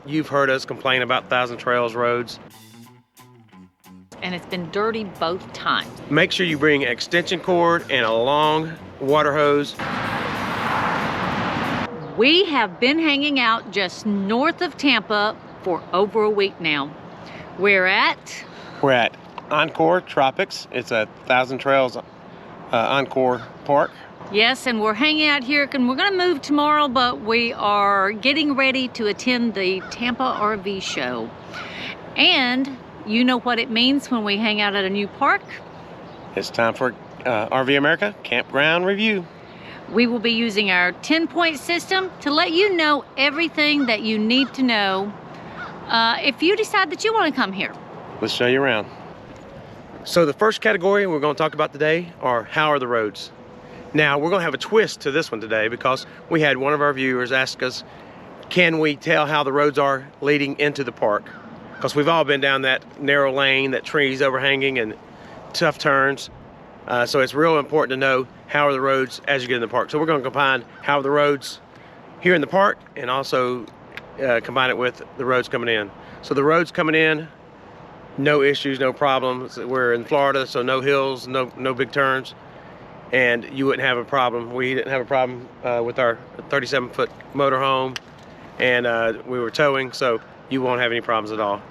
you've heard us complain about Thousand Trails roads. And it's been dirty both times. Make sure you bring an extension cord and a long water hose. We have been hanging out just north of Tampa for over a week now. We're at Encore Tropics. It's a Thousand Trails Encore Park. Yes, and we're hanging out here, and we're gonna move tomorrow, but we are getting ready to attend the Tampa RV show. And you know what it means when we hang out at a new park? It's time for RV America Campground Review. We will be using our 10-point system to let you know everything that you need to know if you decide that you want to come here. Let's show you around. So the first category we're going to talk about today are how are the roads. Now we're going to have a twist to this one today because we had one of our viewers ask us, can we tell how the roads are leading into the park? Because we've all been down that narrow lane, that trees overhanging and tough turns. So it's real important to know how are the roads as you get in the park. So we're going to combine how are the roads here in the park and also combine it with the roads coming in. So the roads coming in, no issues, no problems. We're in Florida, so no hills, no big turns. And you wouldn't have a problem. We didn't have a problem with our 37-foot motorhome, and we were towing, so you won't have any problems at all.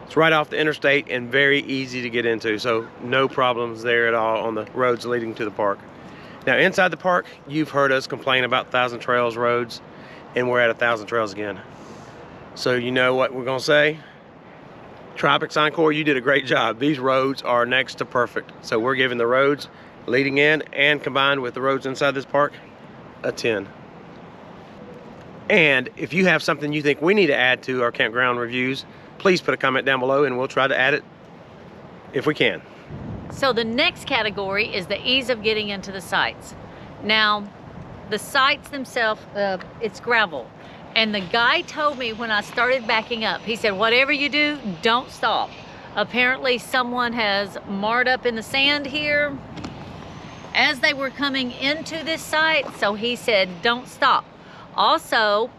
It's right off the interstate and very easy to get into, so no problems there at all on the roads leading to the park. Now inside the park, you've heard us complain about Thousand Trails roads, and we're at a Thousand Trails again. So you know what we're gonna say? Tropics Encore, you did a great job. These roads are next to perfect. So we're giving the roads leading in and combined with the roads inside this park a 10. And if you have something you think we need to add to our campground reviews, please put a comment down below and we'll try to add it if we can. So the next category is the ease of getting into the sites. Now, the sites themselves, it's gravel. And the guy told me when I started backing up, he said, whatever you do, don't stop. Apparently someone has marred up in the sand here as they were coming into this site, so he said don't stop. Also,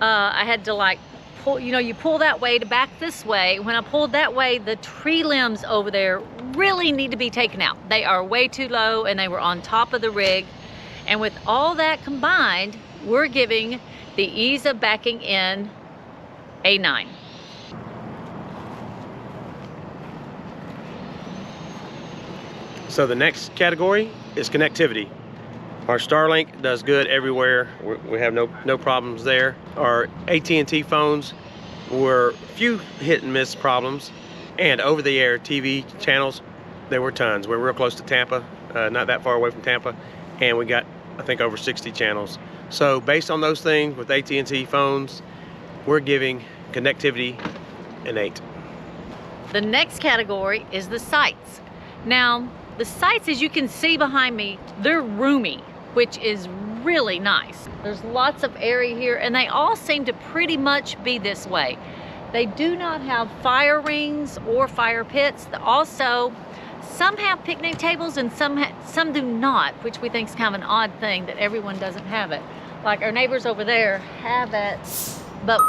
I had to like pull, you pull that way to back this way. When I pulled that way, the tree limbs over there really need to be taken out. They are way too low and they were on top of the rig. And with all that combined, we're giving the ease of backing in a 9. So the next category is connectivity. Our Starlink does good everywhere. We have no problems there. Our AT&T phones were a few hit and miss problems. And over-the-air TV channels, there were tons. We're real close to Tampa, not that far away from Tampa. And we got, I think, over 60 channels. So based on those things with AT&T phones, we're giving connectivity an 8. The next category is the sites. Now, the sites, as you can see behind me, they're roomy, which is really nice. There's lots of area here, and they all seem to pretty much be this way. They do not have fire rings or fire pits. Also, some have picnic tables and some do not, which we think is kind of an odd thing that everyone doesn't have it. Like our neighbors over there have it, but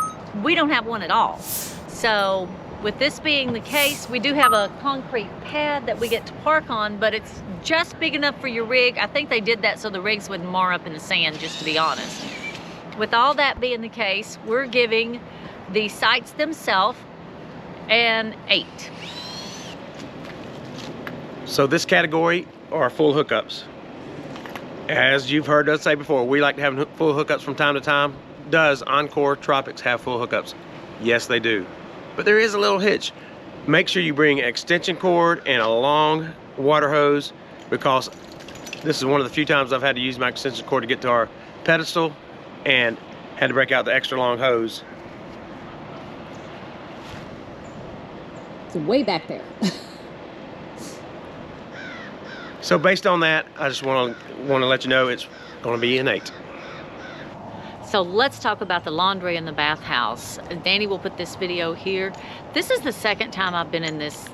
we don't have one at all. So with this being the case, we do have a concrete pad that we get to park on, but it's just big enough for your rig. I think they did that so the rigs wouldn't mar up in the sand, just to be honest. With all that being the case, we're giving the sites themselves an 8. So this category are full hookups. As you've heard us say before, we like to have full hookups from time to time. Does Encore Tropics have full hookups? Yes, they do. But there is a little hitch. Make sure you bring an extension cord and a long water hose, because this is one of the few times I've had to use my extension cord to get to our pedestal and had to break out the extra long hose. It's way back there. So based on that, I just want to let you know it's going to be an 8. So let's talk about the laundry and the bathhouse. Danny will put this video here. This is the second time I've been in this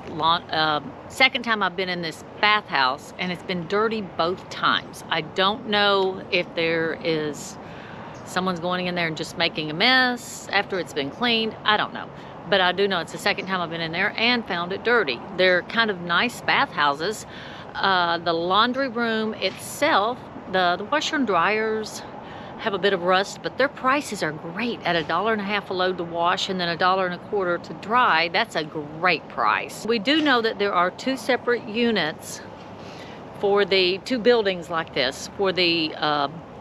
bathhouse, and it's been dirty both times. I don't know if there is someone's going in there and just making a mess after it's been cleaned. I don't know. But I do know it's the second time I've been in there and found it dirty. They're kind of nice bathhouses. The laundry room itself, the washer and dryers have a bit of rust, but their prices are great at $1.50 a load to wash and then $1.25 to dry. That's a great price. We do know that there are 2 separate units for the 2 buildings like this for the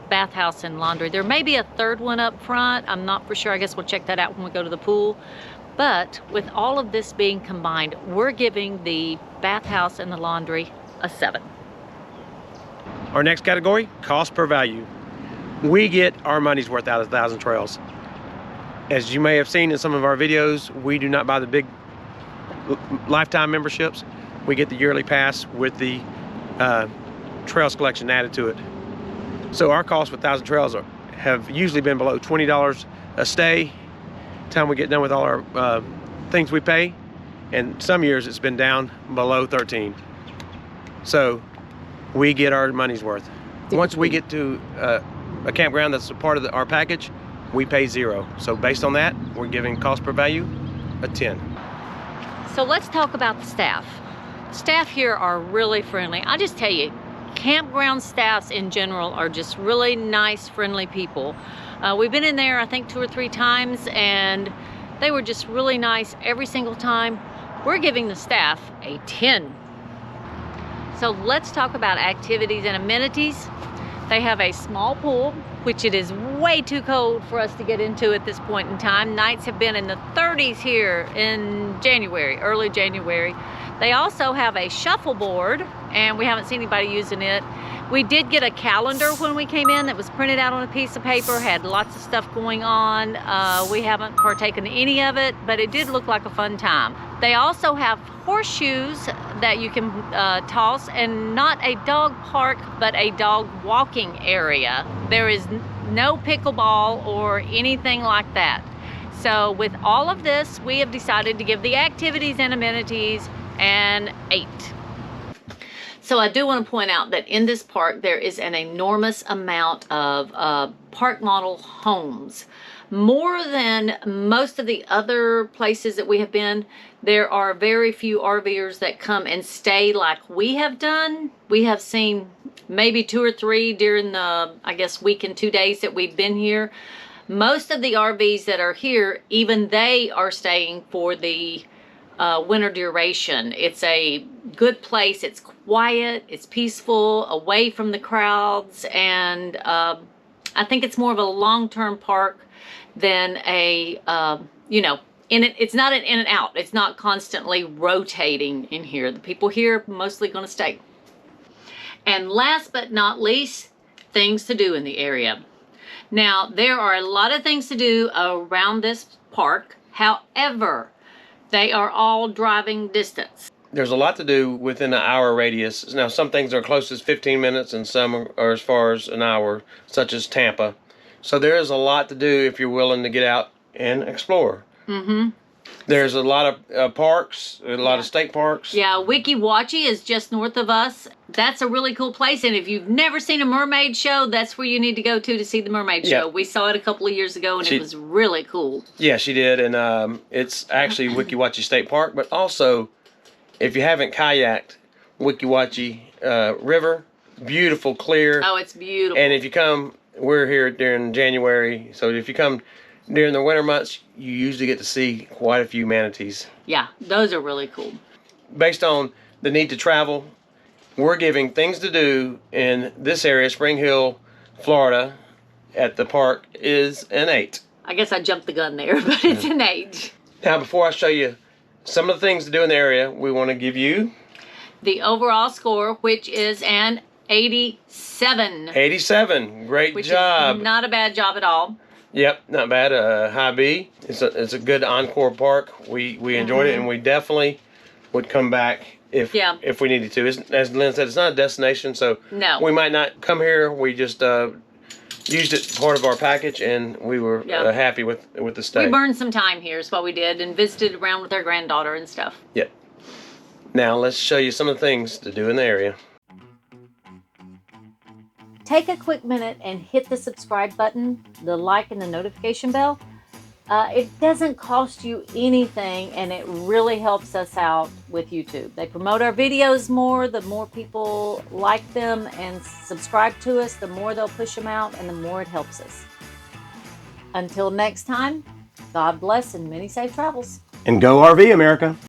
bathhouse and laundry. There may be a 3rd one up front. I'm not for sure. I guess we'll check that out when we go to the pool. But with all of this being combined, we're giving the bathhouse and the laundry a 7. Our next category, cost per value. We get our money's worth out of Thousand Trails. As you may have seen in some of our videos, we do not buy the big lifetime memberships. We get the yearly pass with the Trails collection added to it. So our costs with Thousand Trails have usually been below $20 a stay. Time we get done with all our things we pay, and some years it's been down below 13. So we get our money's worth. Once we get to a campground that's a part of our package, we pay 0. So based on that, we're giving cost per value a 10. So let's talk about the staff. Staff here are really friendly. I just tell you, campground staffs in general are just really nice, friendly people. We've been in there, I think 2 or 3 times, and they were just really nice every single time. We're giving the staff a 10. So let's talk about activities and amenities. They have a small pool, which it is way too cold for us to get into at this point in time. Nights have been in the 30s here in January, early January. They also have a shuffleboard, and we haven't seen anybody using it. We did get a calendar when we came in that was printed out on a piece of paper, had lots of stuff going on. We haven't partaken in any of it, but it did look like a fun time. They also have horseshoes that you can toss, and not a dog park, but a dog walking area. There is no pickleball or anything like that. So with all of this, we have decided to give the activities and amenities an 8. So I do want to point out that in this park, there is an enormous amount of park model homes. More than most of the other places that we have been, there are very few RVers that come and stay like we have done. We have seen maybe 2 or 3 during the, I guess, week and 2 days that we've been here. Most of the RVs that are here, even they are staying for the winter duration. It's a good place. It's quiet, it's peaceful, away from the crowds, and I think it's more of a long-term park than a, you know, it's not an in and out. It's not constantly rotating in here. The people here are mostly going to stay. And last but not least, things to do in the area. Now, there are a lot of things to do around this park. However, they are all driving distance. There's a lot to do within an hour radius. Now, some things are close as 15 minutes and some are as far as an hour, such as Tampa. So there is a lot to do if you're willing to get out and explore. Mm-hmm. There's a lot of parks, a lot of state parks. Yeah, Weeki Wachee is just north of us. That's a really cool place. And if you've never seen a mermaid show, that's where you need to go to see the mermaid show. We saw it a couple of years ago, and it was really cool. Yeah, she did. And it's actually Weeki Wachee State Park. But also, if you haven't kayaked, Weeki Wachee River, beautiful, clear. Oh, it's beautiful. And if you come, we're here during January. So if you come during the winter months, you usually get to see quite a few manatees. Yeah, those are really cool. Based on the need to travel, we're giving things to do in this area, Spring Hill, Florida, at the park is an 8. I guess I jumped the gun there, but it's an 8. Now, before I show you some of the things to do in the area, we want to give you the overall score, which is an 87. 87. Great job. Is not a bad job at all. Yep, not bad. High B. It's a good Encore park. We enjoyed it, and we definitely would come back if we needed to. As Lynn said, it's not a destination, so we might not come here. We just used it part of our package, and we were happy with the stay. We burned some time here is what we did, and visited around with our granddaughter and stuff. Yep. Now let's show you some of the things to do in the area. take a quick minute and hit the subscribe button, the like and the notification bell. It doesn't cost you anything, and it really helps us out with YouTube. They promote our videos more. The more people like them and subscribe to us, the more they'll push them out and the more it helps us. Until next time, God bless and many safe travels. And go RV, America.